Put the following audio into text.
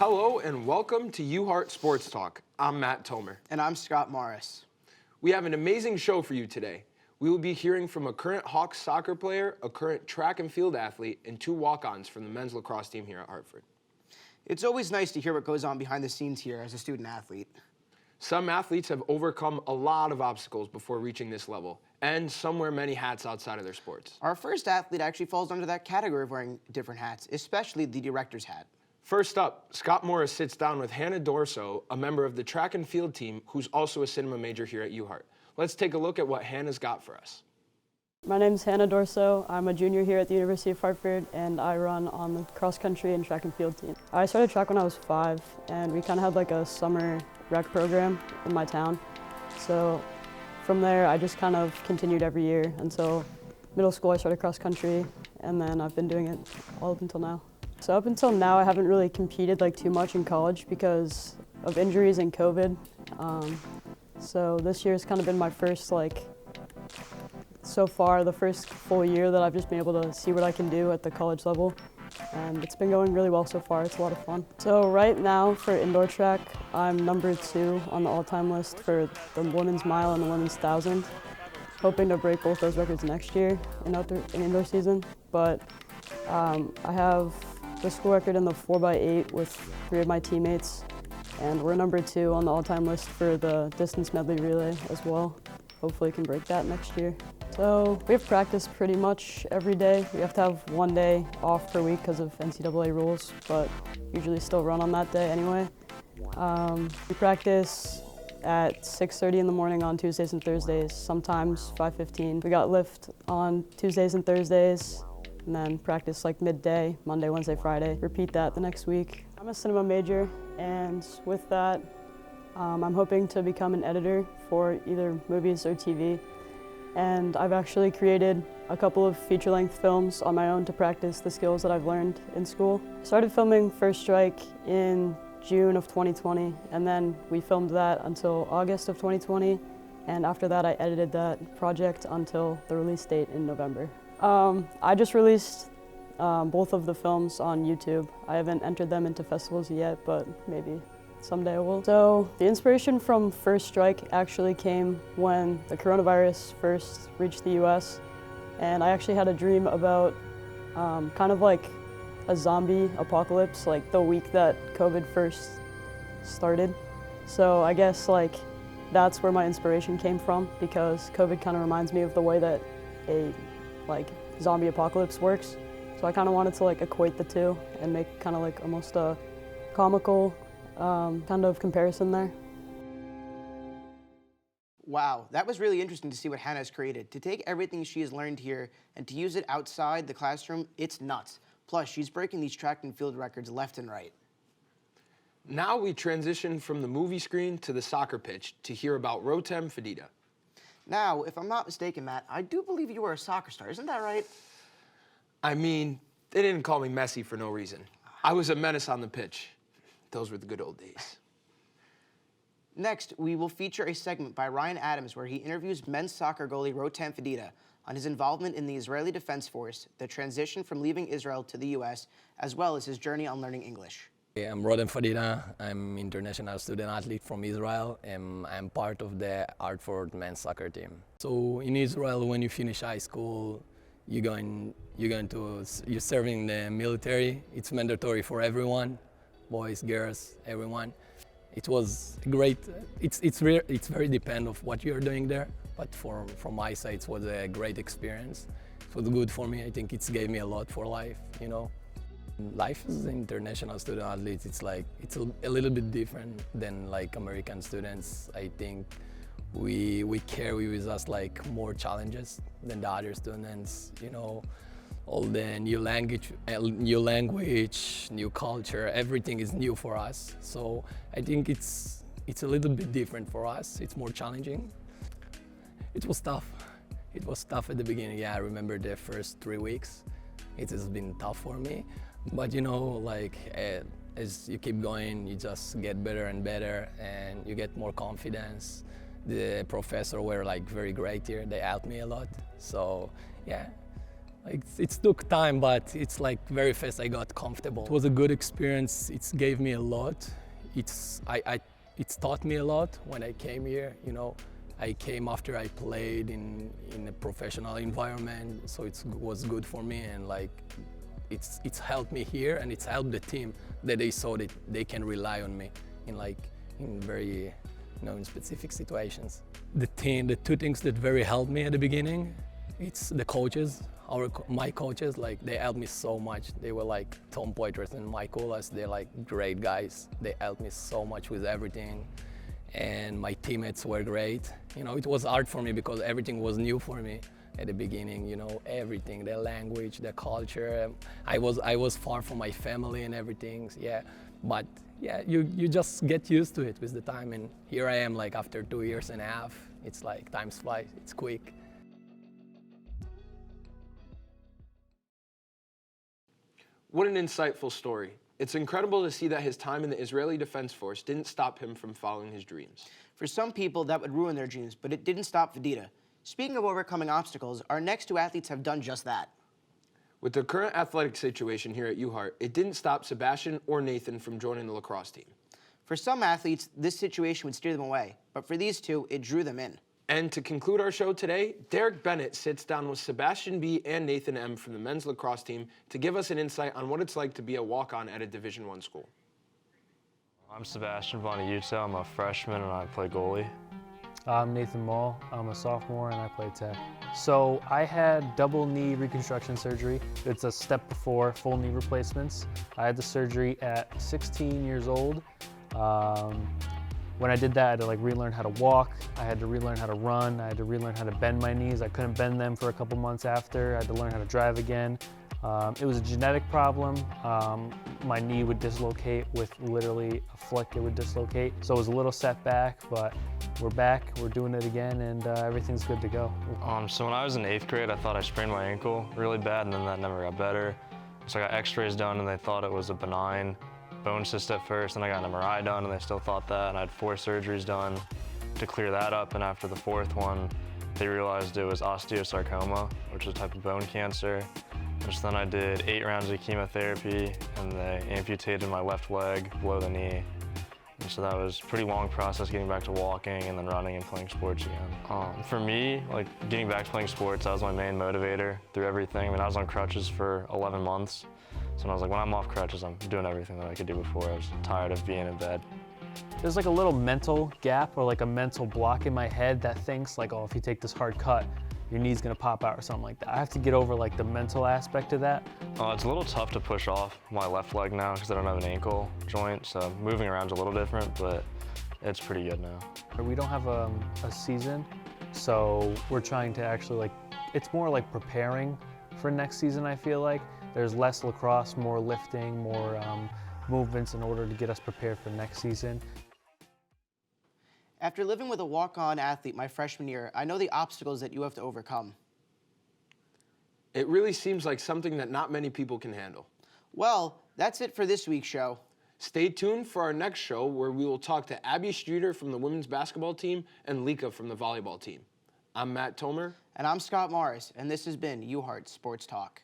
Hello and welcome to You Heart Sports Talk. I'm Matt Tomer. And I'm Scott Morris. We have an amazing show for you today. We will be hearing from a current Hawks soccer player, a current track and field athlete, and 2 walk-ons from the men's lacrosse team here at Hartford. It's always nice to hear what goes on behind the scenes here as a student athlete. Some athletes have overcome a lot of obstacles before reaching this level, and some wear many hats outside of their sports. Our first athlete actually falls under that category of wearing different hats, especially the director's hat. First up, Scott Morris sits down with Hannah Dorso, a member of the track and field team who's also a cinema major here at UHeart. Let's take a look at what Hannah's got for us. My name is Hannah Dorso. I'm a junior here at the University of Hartford, and I run on the cross country and track and field team. I started track when I was 5, and we kind of had like a summer rec program in my town. So from there, I just kind of continued every year until middle school. I started cross country, and then I've been doing it all up until now. So up until now, I haven't really competed like too much in college because of injuries and COVID. So this year has kind of been my first, so far, the first full year that I've just been able to see what I can do at the college level. And it's been going really well so far. It's a lot of fun. So right now for indoor track, I'm number 2 on the all-time list for the women's mile and the women's 1,000. Hoping to break both those records next year in indoor season. But I have the school record in the 4x8 with 3 of my teammates, and we're number 2 on the all-time list for the distance medley relay as well. Hopefully can break that next year. So we have practice pretty much every day. We have to have 1 day off per week because of NCAA rules, but usually still run on that day anyway. We practice at 6:30 in the morning on Tuesdays and Thursdays, sometimes 5:15. We got lift on Tuesdays and Thursdays, and then practice like midday, Monday, Wednesday, Friday. Repeat that the next week. I'm a cinema major, and with that, I'm hoping to become an editor for either movies or TV. And I've actually created a couple of feature-length films on my own to practice the skills that I've learned in school. I started filming First Strike in June of 2020, and then we filmed that until August of 2020. And after that, I edited that project until the release date in November. I just released both of the films on YouTube. I haven't entered them into festivals yet, but maybe someday I will. So the inspiration from First Strike actually came when the coronavirus first reached the US, and I actually had a dream about kind of like a zombie apocalypse, like the week that COVID first started. So I guess that's where my inspiration came from, because COVID kind of reminds me of the way that a zombie apocalypse works. So I kind of wanted to equate the two and make kind of almost a comical kind of comparison there. Wow, that was really interesting to see what Hannah has created. To take everything she has learned here and to use it outside the classroom, it's nuts. Plus, she's breaking these track and field records left and right. Now we transition from the movie screen to the soccer pitch to hear about Rotem Fedita. Now, if I'm not mistaken, Matt, I do believe you were a soccer star, isn't that right? I mean, they didn't call me Messi for no reason. I was a menace on the pitch. Those were the good old days. Next, we will feature a segment by Ryan Adams where he interviews men's soccer goalie Rotem Fedita on his involvement in the Israeli Defense Force, the transition from leaving Israel to the U.S., as well as his journey on learning English. I'm Rotem Fedita. I'm international student athlete from Israel, and I'm part of the Hartford men's soccer team. So in Israel, when you finish high school, you're serving the military. It's mandatory for everyone, boys, girls, everyone. It was great. It's very dependent of what you're doing there, but from my side, it was a great experience. It was good for me. I think it gave me a lot for life, you know. Life as an international student athlete, it's a little bit different than American students. I think we carry with us more challenges than the other students, you know. All the new language, new culture, everything is new for us. So I think it's a little bit different for us. It's more challenging. It was tough. It was tough at the beginning. Yeah, I remember the first 3 weeks. It has been tough for me. But you know, as you keep going, you just get better and better, and you get more confidence. The professors were very great here. They helped me a lot. So yeah, Like, it took time, but it's like very fast I got comfortable. It was a good experience. It gave me a lot. It's taught me a lot when I came here. You know, I came after I played in a professional environment, so it was good for me, and like it's helped me here, and it's helped the team that they saw that they can rely on me in very in specific situations. The two things that very helped me at the beginning, it's the coaches. My coaches, like, they helped me so much. They were like Tom Poitras and Mike Olas. They're like great guys. They helped me so much with everything. And my teammates were great. You know, it was hard for me because everything was new for me at the beginning, you know, everything, the language, the culture. I was far from my family and everything, yeah. But yeah, you just get used to it with the time. And here I am, like, after 2.5 years. It's like time flies, it's quick. What an insightful story. It's incredible to see that his time in the Israeli Defense Force didn't stop him from following his dreams. For some people, that would ruin their dreams, but it didn't stop Vidita. Speaking of overcoming obstacles, our next two athletes have done just that. With the current athletic situation here at UHeart, it didn't stop Sebastian or Nathan from joining the lacrosse team. For some athletes, this situation would steer them away, but for these two, it drew them in. And to conclude our show today, Derek Bennett sits down with Sebastian B. and Nathan M. from the men's lacrosse team to give us an insight on what it's like to be a walk-on at a Division I school. I'm Sebastian Bonayuta. I'm a freshman and I play goalie. I'm Nathan Mall. I'm a sophomore and I play tech. So I had double knee reconstruction surgery. It's a step before full knee replacements. I had the surgery at 16 years old. When I did that, I had to relearn how to walk. I had to relearn how to run. I had to relearn how to bend my knees. I couldn't bend them for a couple months after. I had to learn how to drive again. It was a genetic problem. My knee would dislocate with literally a flick, it would dislocate. So it was a little setback, but we're back, we're doing it again, and everything's good to go. So when I was in 8th grade, I thought I sprained my ankle really bad, and then that never got better. So I got x-rays done, and they thought it was a benign bone cyst at first, and I got an MRI done, and they still thought that, and I had 4 surgeries done to clear that up, and after the 4th one, they realized it was osteosarcoma, which is a type of bone cancer. Which then I did 8 rounds of chemotherapy, and they amputated my left leg below the knee. And so that was a pretty long process getting back to walking and then running and playing sports again. For me, getting back to playing sports, that was my main motivator through everything. I mean, I was on crutches for 11 months. So I was like, when I'm off crutches, I'm doing everything that I could do before. I was tired of being in bed. There's a little mental gap or a mental block in my head that thinks oh, if you take this hard cut, your knee's gonna pop out or something like that. I have to get over the mental aspect of that. It's a little tough to push off my left leg now because I don't have an ankle joint, so moving around's a little different, but it's pretty good now. We don't have a season, so we're trying to actually it's more preparing for next season, I feel like. There's less lacrosse, more lifting, more movements in order to get us prepared for next season. After living with a walk-on athlete my freshman year, I know the obstacles that you have to overcome. It really seems like something that not many people can handle. Well, that's it for this week's show. Stay tuned for our next show where we will talk to Abby Streeter from the women's basketball team and Lika from the volleyball team. I'm Matt Tomer. And I'm Scott Morris, and this has been UHeart Sports Talk.